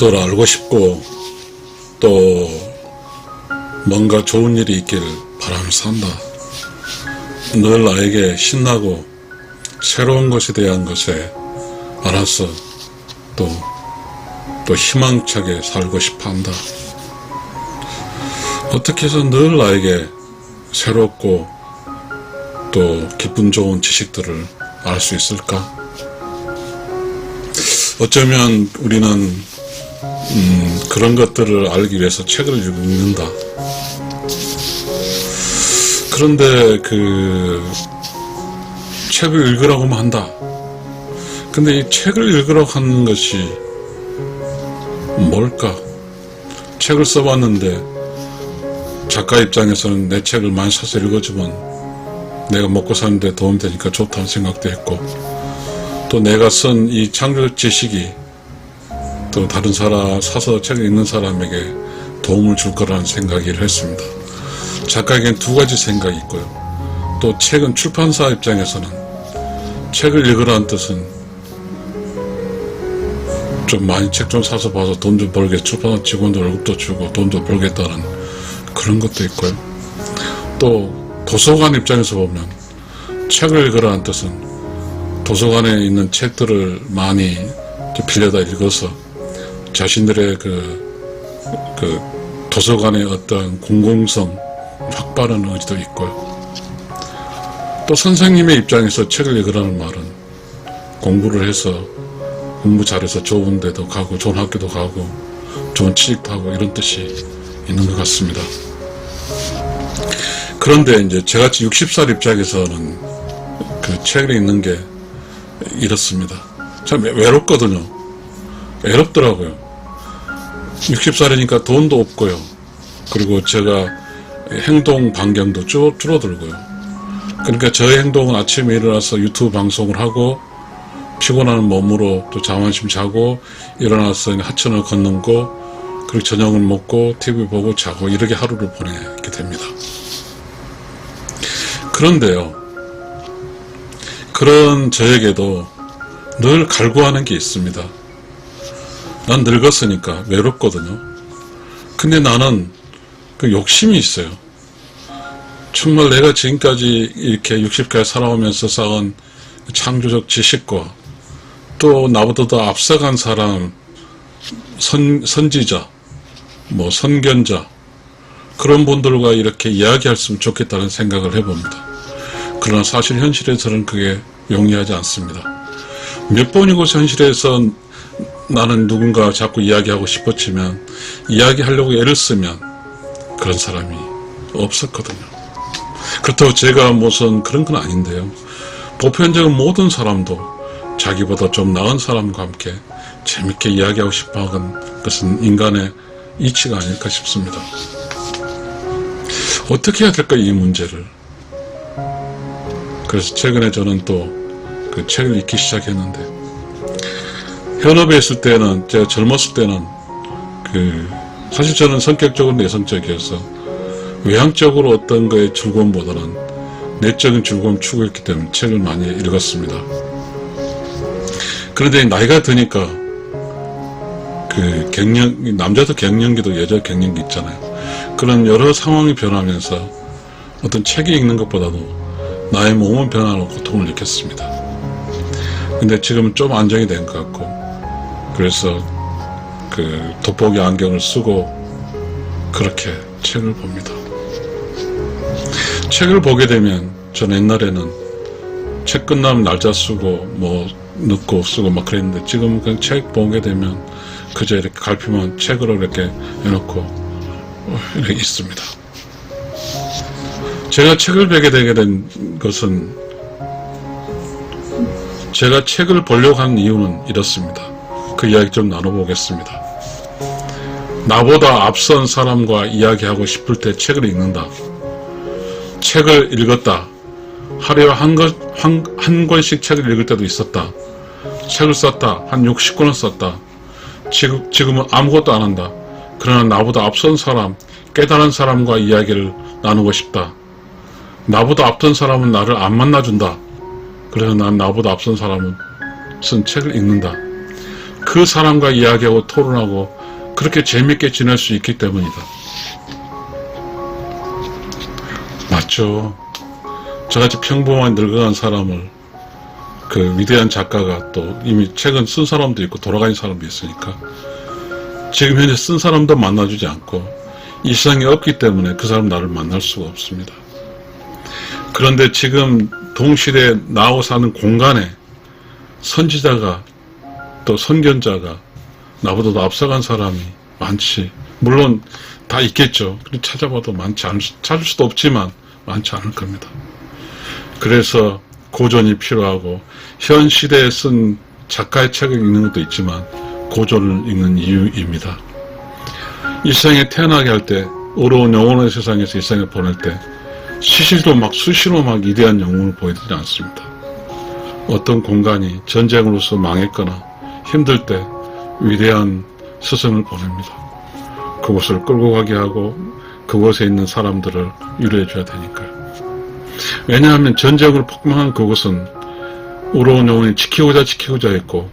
또 알고 싶고 또 뭔가 좋은 일이 있길 바라면서 산다. 늘 나에게 신나고 새로운 것에 대한 것에 알아서 또 희망차게 살고 싶어 한다. 어떻게 해서 늘 나에게 새롭고 또 기분 좋은 지식들을 알 수 있을까? 어쩌면 우리는 그런 것들을 알기 위해서 책을 읽는다. 그런데 책을 읽으라고만 한다. 근데 이 책을 읽으라고 하는 것이 뭘까? 책을 써봤는데 작가 입장에서는 내 책을 많이 사서 읽어주면 내가 먹고 사는데 도움이 되니까 좋다는 생각도 했고, 또 내가 쓴 이 창조적 지식이 또 다른 사람, 사서 책을 읽는 사람에게 도움을 줄 거라는 생각을 했습니다. 작가에겐 두 가지 생각이 있고요. 또 책은 출판사 입장에서는 책을 읽으라는 뜻은 좀 많이 책 좀 사서 봐서 돈 좀 벌게, 출판사 직원들 월급도 주고 돈 좀 벌겠다는 그런 것도 있고요. 또 도서관 입장에서 보면 책을 읽으라는 뜻은 도서관에 있는 책들을 많이 빌려다 읽어서 자신들의 도서관의 어떤 공공성 확보하는 의지도 있고요. 또 선생님의 입장에서 책을 읽으라는 말은 공부를 해서 공부 잘해서 좋은 데도 가고 좋은 학교도 가고 좋은 취직도 하고 이런 뜻이 있는 것 같습니다. 그런데 이제 저같이 60살 입장에서는 그 책을 읽는 게 이렇습니다. 참 외롭거든요. 외롭더라고요. 60살이니까 돈도 없고요. 그리고 제가 행동 반경도 줄어들고요. 그러니까 저의 행동은 아침에 일어나서 유튜브 방송을 하고 피곤한 몸으로 또 잠안심 자고 일어나서 하천을 걷는 거, 그리고 저녁을 먹고 TV 보고 자고 이렇게 하루를 보내게 됩니다. 그런데요, 그런 저에게도 늘 갈구하는 게 있습니다. 난 늙었으니까 외롭거든요. 근데 나는 그 욕심이 있어요. 정말 내가 지금까지 이렇게 60까지 살아오면서 쌓은 창조적 지식과 또 나보다 더 앞서간 사람, 선지자, 선견자, 그런 분들과 이렇게 이야기했으면 좋겠다는 생각을 해봅니다. 그러나 사실 현실에서는 그게 용이하지 않습니다. 몇 번이고 현실에서 나는 누군가 자꾸 이야기하고 싶었지만 이야기하려고 애를 쓰면 그런 사람이 없었거든요. 그렇다고 제가 무슨 그런 건 아닌데요. 보편적인 모든 사람도 자기보다 좀 나은 사람과 함께 재밌게 이야기하고 싶어하는 것은 인간의 이치가 아닐까 싶습니다. 어떻게 해야 될까, 이 문제를. 그래서 최근에 저는 또 그 책을 읽기 시작했는데, 현업에 있을 때는, 제가 젊었을 때는 사실 저는 성격적으로 내성적이어서 외향적으로 어떤 거의 즐거움보다는 내적인 즐거움 추구했기 때문에 책을 많이 읽었습니다. 그런데 나이가 드니까 남자도 갱년기도 여자 갱년기 있잖아요. 그런 여러 상황이 변하면서 어떤 책이 읽는 것보다도 나의 몸은 변화로 고통을 느꼈습니다. 근데 지금은 좀 안정이 된 것 같고, 그래서 돋보기 안경을 쓰고 그렇게 책을 봅니다. 책을 보게 되면, 전 옛날에는 책 끝나면 날짜 쓰고 넣고 쓰고 막 그랬는데, 지금은 그냥 책 보게 되면 그저 이렇게 갈피만 책으로 이렇게 해놓고 이렇게 있습니다. 제가 책을 보게 되게 된 것은, 제가 책을 보려고 한 이유는 이렇습니다. 그 이야기 좀 나눠보겠습니다. 나보다 앞선 사람과 이야기하고 싶을 때 책을 읽는다. 책을 읽었다. 하루에 한 권씩 책을 읽을 때도 있었다. 책을 썼다. 한 60권을 썼다. 지금은 아무것도 안 한다. 그러나 나보다 앞선 사람, 깨달은 사람과 이야기를 나누고 싶다. 나보다 앞선 사람은 나를 안 만나준다. 그래서 난 나보다 앞선 사람은 쓴 책을 읽는다. 그 사람과 이야기하고 토론하고 그렇게 재밌게 지낼 수 있기 때문이다. 맞죠? 저같이 평범한 늙어간 사람을 그 위대한 작가가 또 이미 책은 쓴 사람도 있고 돌아가신 사람도 있으니까 지금 현재 쓴 사람도 만나주지 않고 이 세상에 없기 때문에 그 사람 나를 만날 수가 없습니다. 그런데 지금 동시대에 나하고 사는 공간에 선지자가 또 선견자가 나보다도 앞서간 사람이 많지. 물론 다 있겠죠. 찾아봐도 찾을 수도 없지만 많지 않을 겁니다. 그래서 고전이 필요하고 현 시대에 쓴 작가의 책을 읽는 것도 있지만 고전을 읽는 이유입니다. 이 세상에 태어나게 할 때 어려운 영혼의 세상에서 이 세상에 보낼 때 수시로 막 위대한 영웅을 보여드리지 않습니다. 어떤 공간이 전쟁으로서 망했거나 힘들 때 위대한 스승을 보냅니다. 그곳을 끌고 가게 하고 그곳에 있는 사람들을 위로해 줘야 되니까요. 왜냐하면 전쟁으로 폭망한 그곳은 어려운 영혼이 지키고자 했고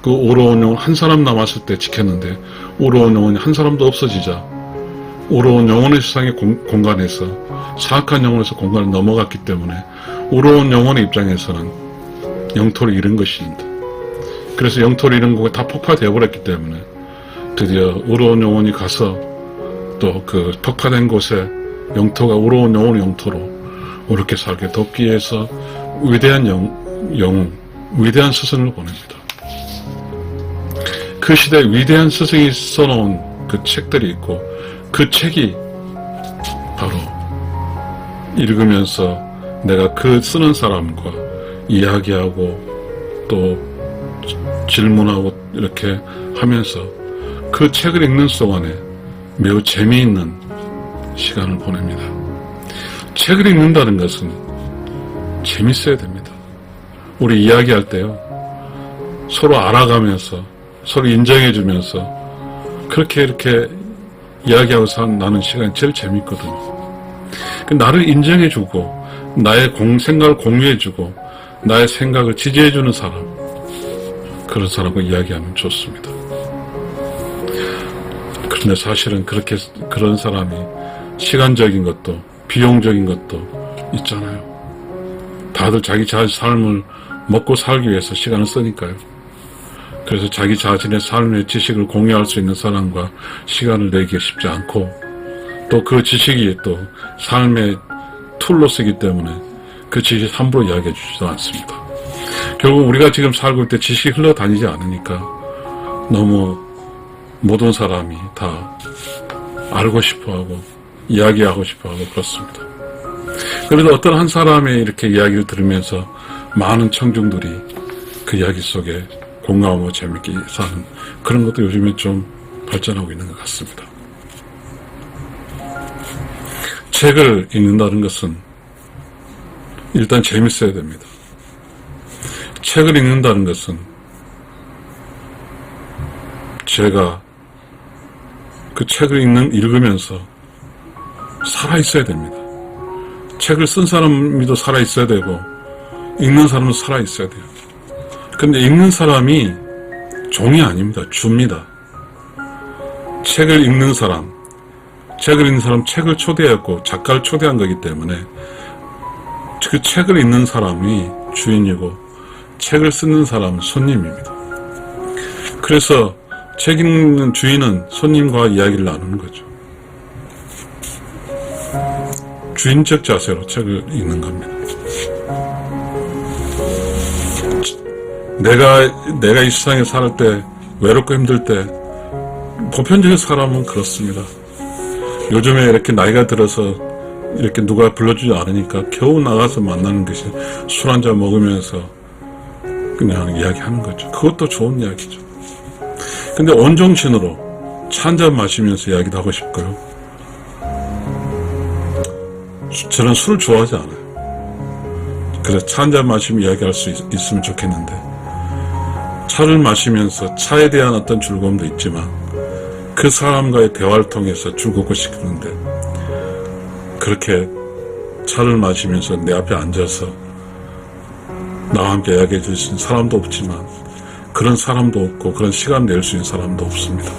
그 어려운 영혼 한 사람 남았을 때 지켰는데 어려운 영혼이 한 사람도 없어지자 어려운 영혼의 세상의 공간에서 사악한 영혼에서 공간을 넘어갔기 때문에 어려운 영혼의 입장에서는 영토를 잃은 것입니다. 그래서 영토를 잃은 곳이 다 폭파되어 버렸기 때문에 드디어 어려운 영혼이 가서 또 그 폭파된 곳에 영토가 어려운 영혼의 영토로 옳게 살게 돕기 위해서 위대한 영웅, 위대한 스승을 보냅니다. 그 시대에 위대한 스승이 써놓은 그 책들이 있고 그 책이 바로 읽으면서 내가 그 쓰는 사람과 이야기하고 또 질문하고 이렇게 하면서 그 책을 읽는 동안에 매우 재미있는 시간을 보냅니다. 책을 읽는다는 것은 재밌어야 됩니다. 우리 이야기할 때요, 서로 알아가면서 서로 인정해주면서 그렇게 이렇게 이야기하고 나는 시간이 제일 재밌거든요. 나를 인정해주고 나의 생각을 공유해주고 나의 생각을 지지해주는 사람, 그런 사람과 이야기하면 좋습니다. 그런데 사실은 그런 사람이 시간적인 것도 비용적인 것도 있잖아요. 다들 자기 삶을 먹고 살기 위해서 시간을 쓰니까요. 그래서 자기 자신의 삶의 지식을 공유할 수 있는 사람과 시간을 내기가 쉽지 않고 또 그 지식이 또 삶의 툴로 쓰기 때문에 그 지식을 함부로 이야기해 주지도 않습니다. 결국 우리가 지금 살고 있을 때 지식이 흘러다니지 않으니까 너무 모든 사람이 다 알고 싶어하고 이야기하고 싶어하고 그렇습니다. 그래도 어떤 한 사람의 이렇게 이야기를 들으면서 많은 청중들이 그 이야기 속에 공감하고 재밌게 사는 그런 것도 요즘에 좀 발전하고 있는 것 같습니다. 책을 읽는다는 것은 일단 재밌어야 됩니다. 책을 읽는다는 것은 제가 그 책을 읽으면서 살아있어야 됩니다. 책을 쓴 사람도 살아있어야 되고 읽는 사람도 살아있어야 돼요. 근데 읽는 사람이 종이 아닙니다. 주입니다. 책을 읽는 사람, 책을 초대했고 작가를 초대한 거기 때문에 그 책을 읽는 사람이 주인이고 책을 쓰는 사람은 손님입니다. 그래서 책 읽는 주인은 손님과 이야기를 나누는 거죠. 주인적 자세로 책을 읽는 겁니다. 내가 이 세상에 살 때 외롭고 힘들 때 보편적인 사람은 그렇습니다. 요즘에 이렇게 나이가 들어서 이렇게 누가 불러주지 않으니까 겨우 나가서 만나는 것이 술 한잔 먹으면서 그냥 이야기하는 거죠. 그것도 좋은 이야기죠. 근데 온정신으로 차 한잔 마시면서 이야기도 하고 싶고요. 저는 술을 좋아하지 않아요. 그래서 차 한잔 마시면 이야기할 수 있으면 좋겠는데 차를 마시면서 차에 대한 어떤 즐거움도 있지만 그 사람과의 대화를 통해서 즐겁고 싶은데 그렇게 차를 마시면서 내 앞에 앉아서 나와 함께 이야기해 줄 수 있는 사람도 없지만 그런 사람도 없고 그런 시간 낼 수 있는 사람도 없습니다.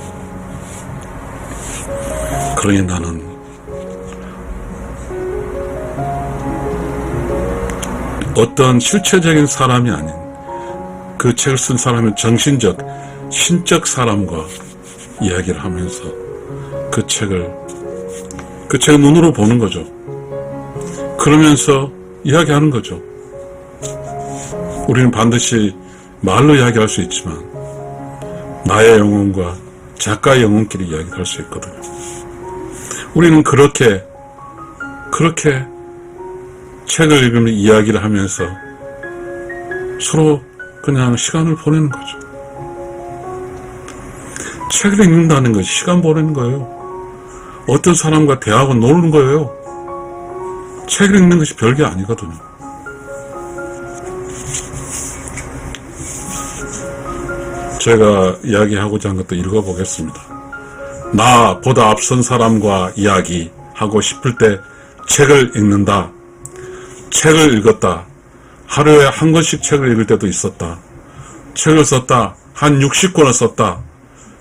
그러니 나는 어떤 실체적인 사람이 아닌 그 책을 쓴 사람의 정신적, 신적 사람과 이야기를 하면서 그 책을 눈으로 보는 거죠. 그러면서 이야기하는 거죠. 우리는 반드시 말로 이야기할 수 있지만 나의 영혼과 작가의 영혼끼리 이야기할 수 있거든요. 우리는 그렇게 책을 읽으면 이야기를 하면서 서로 그냥 시간을 보내는 거죠. 책을 읽는다는 것이 시간 보내는 거예요. 어떤 사람과 대화하고 노는 거예요. 책을 읽는 것이 별게 아니거든요. 제가 이야기하고자 한 것도 읽어보겠습니다. 나보다 앞선 사람과 이야기하고 싶을 때 책을 읽는다. 책을 읽었다. 하루에 한 권씩 책을 읽을 때도 있었다. 책을 썼다. 한 60권을 썼다.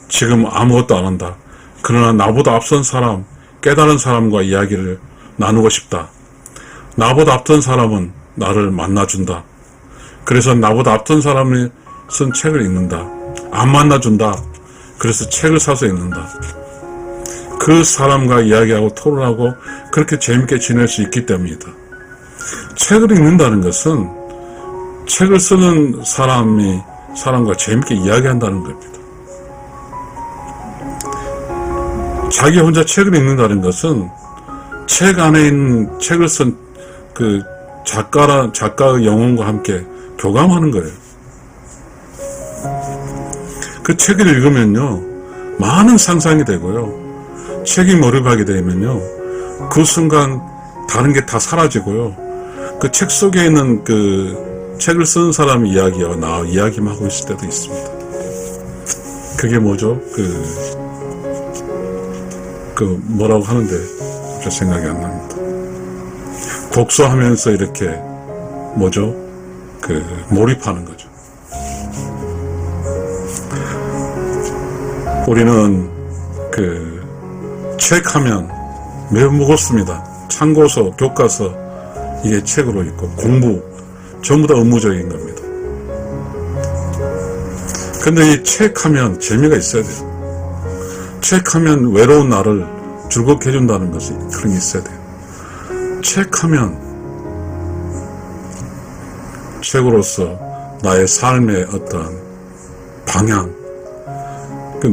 지금 아무것도 안 한다. 그러나 나보다 앞선 사람, 깨달은 사람과 이야기를 나누고 싶다. 나보다 앞선 사람은 나를 만나준다. 그래서 나보다 앞선 사람이 쓴 책을 읽는다. 안 만나준다. 그래서 책을 사서 읽는다. 그 사람과 이야기하고 토론하고 그렇게 재밌게 지낼 수 있기 때문이다. 책을 읽는다는 것은 책을 쓰는 사람과 재밌게 이야기한다는 겁니다. 자기 혼자 책을 읽는다는 것은 책 안에 있는 책을 쓴 그 작가의 영혼과 함께 교감하는 거예요. 그 책을 읽으면요, 많은 상상이 되고요, 책이 몰입하게 되면요, 그 순간 다른 게 다 사라지고요, 그 책 속에 있는 그 책을 쓰는 사람 이야기와 나 이야기만 하고 있을 때도 있습니다. 그게 뭐죠? 뭐라고 하는데 저 생각이 안 납니다. 독서하면서 이렇게 뭐죠? 몰입하는 거죠. 우리는 책 하면 매우 무겁습니다. 참고서, 교과서, 이게 책으로 있고, 공부, 전부 다 업무적인 겁니다. 근데 이 책 하면 재미가 있어야 돼요. 책 하면 외로운 나를 즐겁게 해준다는 것이 그런 게 있어야 돼요. 책 하면 책으로서 나의 삶의 어떤 방향,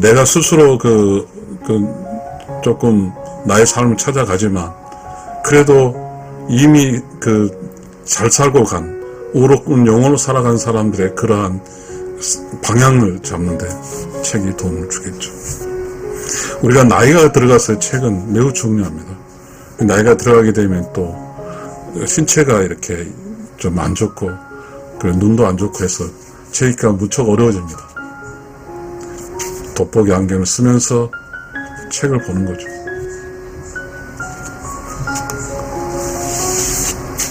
내가 스스로 조금 나의 삶을 찾아가지만 그래도 이미 잘 살고 간 오롯군 영혼으로 살아간 사람들의 그러한 방향을 잡는데 책이 도움을 주겠죠. 우리가 나이가 들어가서 책은 매우 중요합니다. 나이가 들어가게 되면 또 신체가 이렇게 좀 안 좋고 눈도 안 좋고 해서 책 읽기가 무척 어려워집니다. 돋보기 안경을 쓰면서 책을 보는 거죠.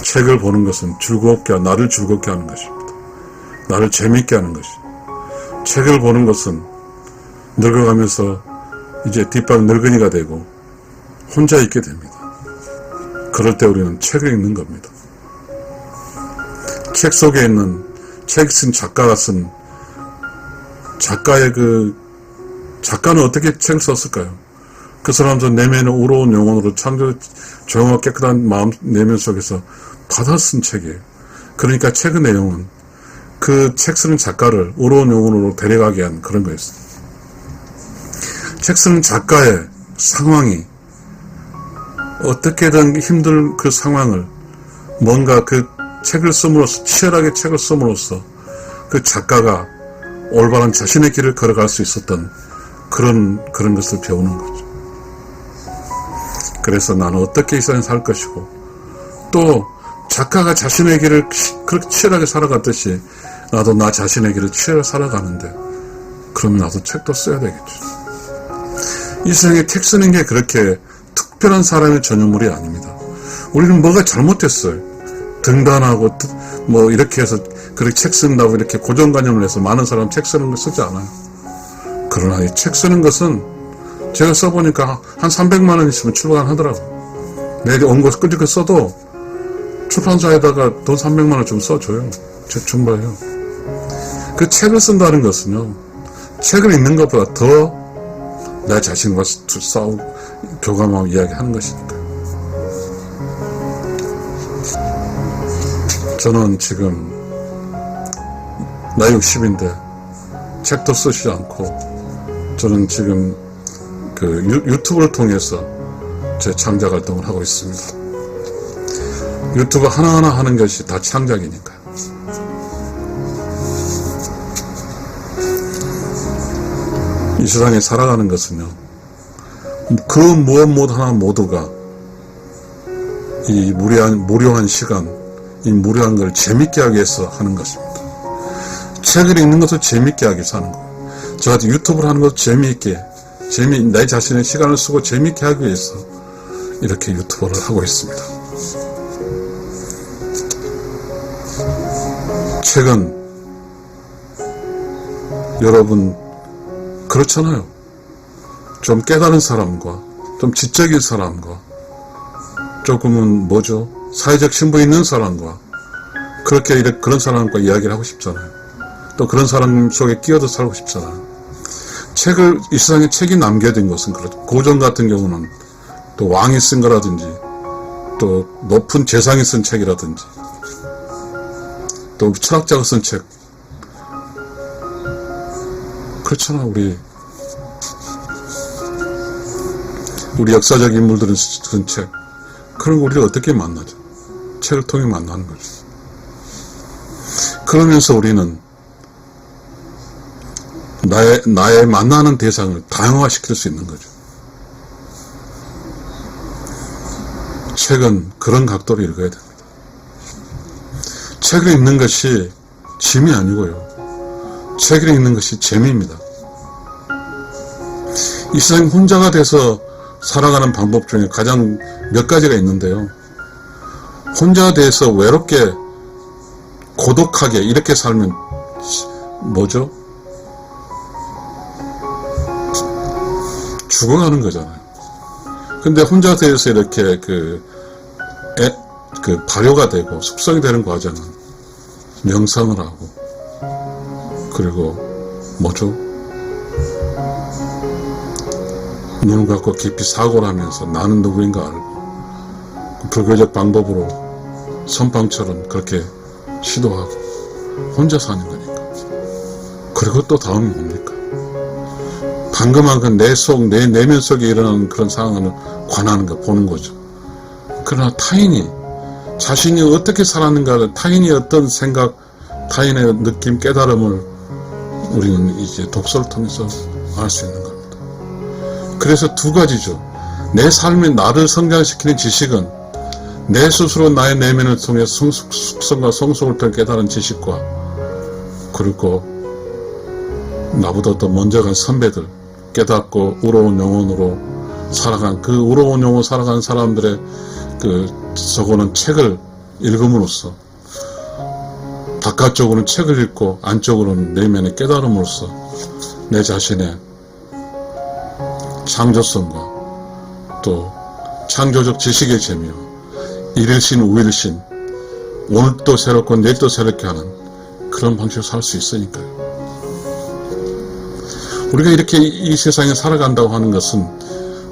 책을 보는 것은 나를 즐겁게 하는 것입니다. 나를 재미있게 하는 것입니다. 책을 보는 것은 늙어가면서 이제 뒷방 늙은이가 되고 혼자 있게 됩니다. 그럴 때 우리는 책을 읽는 겁니다. 책 속에 있는 책 쓴 작가가 쓴 작가의 작가는 어떻게 책을 썼을까요? 그 사람도 내면의 우러운 영혼으로 조용하고 깨끗한 마음 내면 속에서 받아 쓴 책이에요. 그러니까 책의 내용은 그 책 쓰는 작가를 우러운 영혼으로 데려가게 한 그런 거였어요. 책 쓰는 작가의 상황이 어떻게든 힘든 그 상황을 뭔가 책을 씀으로써, 치열하게 책을 씀으로써 그 작가가 올바른 자신의 길을 걸어갈 수 있었던 그런 것을 배우는 거죠. 그래서 나는 어떻게 이 세상에 살 것이고, 또 작가가 자신의 길을 그렇게 치열하게 살아갔듯이 나도 나 자신의 길을 치열하게 살아가는데, 그럼 나도 책도 써야 되겠죠. 이 세상에 책 쓰는 게 그렇게 특별한 사람의 전유물이 아닙니다. 우리는 뭐가 잘못됐어요. 등단하고 이렇게 해서 그렇게 책 쓴다고 이렇게 고정관념을 해서 많은 사람 책 쓰는 걸 쓰지 않아요. 그러나 이 책 쓰는 것은 제가 써보니까 한 300만 원 있으면 출간하더라고. 내가 원고 끄집어 써도 출판사에다가 돈 300만 원 좀 써줘요. 중과해요. 그 책을 쓴다는 것은요, 책을 읽는 것보다 더 내 자신과 싸우고 교감하고 이야기하는 것이니까요. 저는 지금 나이 60인데 책도 쓰지 않고 저는 지금 그 유튜브를 통해서 제 창작 활동을 하고 있습니다. 유튜브 하나하나 하는 것이 다 창작이니까요. 이 세상에 살아가는 것은요, 그 무엇 하나 모두가 이 무료한 시간, 이 무료한 걸 재밌게 하기 위해서 하는 것입니다. 책을 읽는 것도 재밌게 하기 위해서 하는 거예요. 저 같은 유튜브를 하는 것도 내 자신의 시간을 쓰고 재밌게 하기 위해서 이렇게 유튜브를 하고 있습니다. 책은 여러분 그렇잖아요. 좀 깨달은 사람과 좀 지적인 사람과 조금은 사회적 신분 있는 사람과 그런 사람과 이야기를 하고 싶잖아요. 또 그런 사람 속에 끼어도 살고 싶잖아요. 이 세상에 책이 남겨진 것은 그렇죠. 고전 같은 경우는 또 왕이 쓴 거라든지 또 높은 재상이 쓴 책이라든지 또 철학자가 쓴 책, 그렇잖아. 우리 역사적 인물들은 쓴 책, 그런 거 우리를 어떻게 만나죠? 책을 통해 만나는 거죠. 그러면서 우리는 나의 만나는 대상을 다양화시킬 수 있는 거죠. 책은 그런 각도로 읽어야 됩니다. 책을 읽는 것이 짐이 아니고요, 책을 읽는 것이 재미입니다. 이 세상 혼자가 돼서 살아가는 방법 중에 가장 몇 가지가 있는데요, 혼자 돼서 외롭게 고독하게 이렇게 살면 죽어가는 거잖아요. 근데 혼자 돼서 이렇게 발효가 되고 숙성이 되는 과정은 명상을 하고, 그리고 눈을 감고 깊이 사고를 하면서 나는 누구인가 알고, 불교적 방법으로 선방처럼 그렇게 시도하고 혼자 사는 거니까. 그리고 또 다음이 뭡니까? 방금한 그 내 내면 속에 일어나는 그런 상황을 관하는 거, 보는 거죠. 그러나 타인이 자신이 어떻게 살았는가를, 타인이 어떤 생각, 타인의 느낌, 깨달음을 우리는 이제 독서를 통해서 알 수 있는 겁니다. 그래서 두 가지죠. 내 삶에 나를 성장시키는 지식은 내 스스로 나의 내면을 통해 숙성과 성숙을 통해 깨달은 지식과, 그리고 나보다 더 먼저 간 선배들, 깨닫고 우러운 영혼으로 살아간, 그 우러운 영혼 살아간 사람들의 적어놓은 책을 읽음으로써, 바깥쪽으로는 책을 읽고 안쪽으로는 내면의 깨달음으로써 내 자신의 창조성과 또 창조적 지식의 재미와 일일신 우일신, 오늘도 새롭고 내일도 새롭게 하는 그런 방식으로 살 수 있으니까요. 우리가 이렇게 이 세상에 살아간다고 하는 것은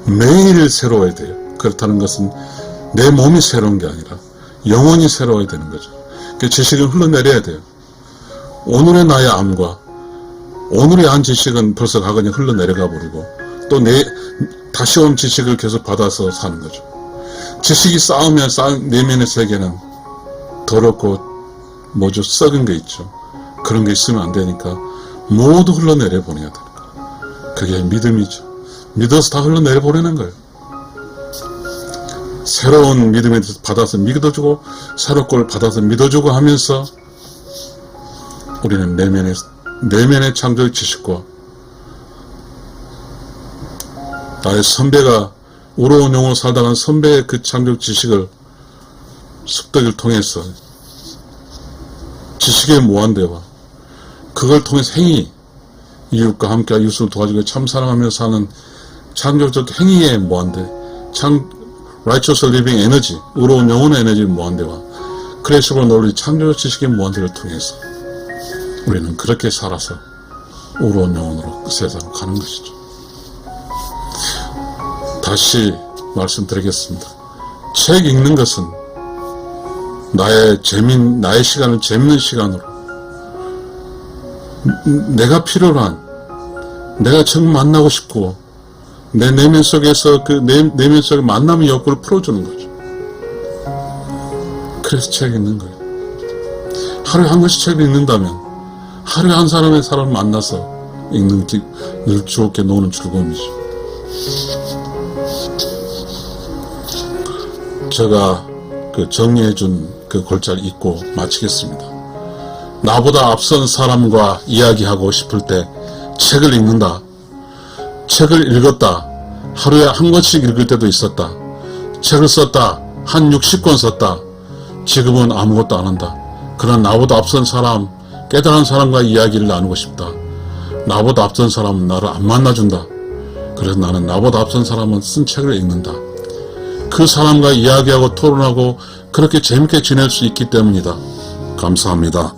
매일 새로워야 돼요. 그렇다는 것은 내 몸이 새로운 게 아니라 영혼이 새로워야 되는 거죠. 그 지식은 흘러내려야 돼요. 오늘의 나의 암과 오늘의 한 지식은 벌써 과거에 흘러내려가 버리고, 또 다시 온 지식을 계속 받아서 사는 거죠. 지식이 쌓으면 내면의 세계는 더럽고 썩은 게 있죠. 그런 게 있으면 안 되니까 모두 흘러내려 보내야 되는 거예요. 그게 믿음이죠. 믿어서 다 흘러내려 보내는 거예요. 새로운 믿음을 받아서 믿어주고, 새롭고 받아서 믿어주고 하면서 우리는 내면의 창조적 지식과 나의 선배가 우러운 영혼으로 살다간 선배의 그 창조적 지식을 습득을 통해서 지식의 무한대화, 그걸 통해서 행위, 이웃과 함께 이웃을 도와주고 참 사랑하며 사는 창조적 행위의 무한대, righteous living 에너지, 의로운 영혼의 에너지의 무한대화, 크레이시블 논리, 창조적 지식의 무한대를 통해서 우리는 그렇게 살아서 의로운 영혼으로 그 세상을 가는 것이죠. 다시 말씀드리겠습니다. 책 읽는 것은 나의 시간을 재밌는 시간으로, 내가 필요한, 내가 정말 만나고 싶고 내 내면 속에서 그 내면 속의 만남의 욕구를 풀어주는 거죠. 그래서 책 읽는 거예요. 하루에 한 권씩 책을 읽는다면 하루에 한 사람을 만나서 읽는 게 늘 즐겁게 노는 즐거움이죠. 제가 그 정리해준 그 글자를 읽고 마치겠습니다. 나보다 앞선 사람과 이야기하고 싶을 때 책을 읽는다. 책을 읽었다. 하루에 한 권씩 읽을 때도 있었다. 책을 썼다. 한 60권 썼다. 지금은 아무것도 안 한다. 그러나 나보다 앞선 사람, 깨달은 사람과 이야기를 나누고 싶다. 나보다 앞선 사람은 나를 안 만나준다. 그래서 나는 나보다 앞선 사람은 쓴 책을 읽는다. 그 사람과 이야기하고 토론하고 그렇게 재밌게 지낼 수 있기 때문이다. 감사합니다.